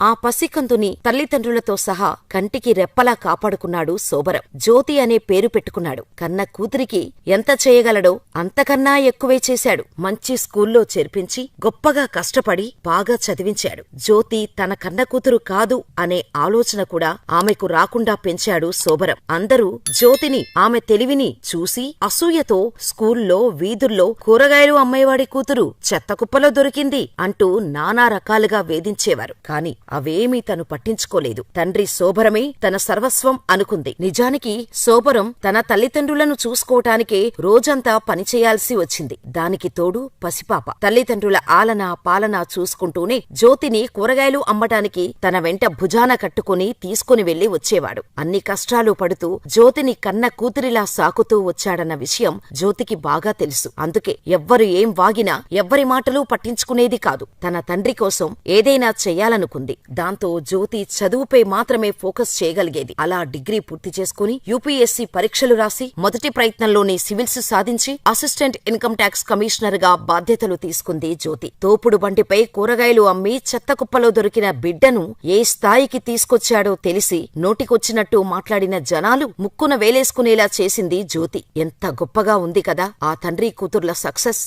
ఆ పసికందుని తల్లిదండ్రులతో సహా కంటికి రెప్పలా కాపాడుకున్నాడు శోభరం. జ్యోతి అనే పేరు పెట్టుకున్నాడు. కన్న కూతురికి ఎంత చేయగలడో అంతకన్నా ఎక్కువే చేశాడు. మంచి స్కూల్లో చేర్పించి గొప్పగా కష్టపడి బాగా చదివించాడు. జ్యోతి తన కన్న కూతురు కాదు అనే ఆలోచన కూడా ఆమెకు రాకుండా పెంచాడు శోభరం. అందరూ జ్యోతిని, ఆమె తెలివిని చూసి అసూయతో స్కూల్లో, వీధుల్లో కూరగాయలు అమ్మేవాడి కూతురు చెత్తకుప్పలో దొరికింది అంటూ నానా రకాలుగా వేధించేవారు. కాని అవేమీ తను పట్టించుకోలేదు. తండ్రి శోభరమే తన సర్వస్వం అనుకుంది. నిజానికి శోభరం తన తల్లిదండ్రులను చూసుకోవటానికే రోజంతా పనిచేయాల్సి వచ్చింది. దానికి తోడు పసిపాప. తల్లిదండ్రుల ఆలనా పాలనా చూసుకుంటూనే జ్యోతిని కూరగాయలు అమ్మటానికి తన వెంట భుజాన కట్టుకుని తీసుకుని వెళ్లి వచ్చేవాడు. అన్ని కష్టాలు పడుతూ జ్యోతిని కన్న కూతురిలా సాకుతూ వచ్చాడన్న విషయం జ్యోతికి బాగా తెలుసు. అందుకే ఎవ్వరు ఏం వాగినా ఎవ్వరి మాటలు పట్టించుకునేది కాదు. తన తండ్రి కోసం ఏదైనా చెయ్యాలనుకుంది. దాంతో జ్యోతి చదువుపై మాత్రమే ఫోకస్ చేయగలిగేది. అలా డిగ్రీ పూర్తి చేసుకుని యూపీఎస్సీ పరీక్షలు రాసి మొదటి ప్రయత్నంలోనే సివిల్స్ సాధించి అసిస్టెంట్ ఇన్కమ్ ట్యాక్స్ కమిషనర్ గా బాధ్యతలు తీసుకుంది జ్యోతి. తోపుడు బండిపై కూరగాయలు అమ్మి చెత్తకుప్పలో దొరికిన బిడ్డను ఏ స్థాయికి తీసుకొచ్చాడో తెలిసి నోటికొచ్చినట్టు మాట్లాడిన జనాలు ముక్కున వేలేసుకునేలా చేసింది జ్యోతి. ఎంత గొప్పగా ఉంది కదా ఆ తండ్రి కూతుర్ల సక్సెస్.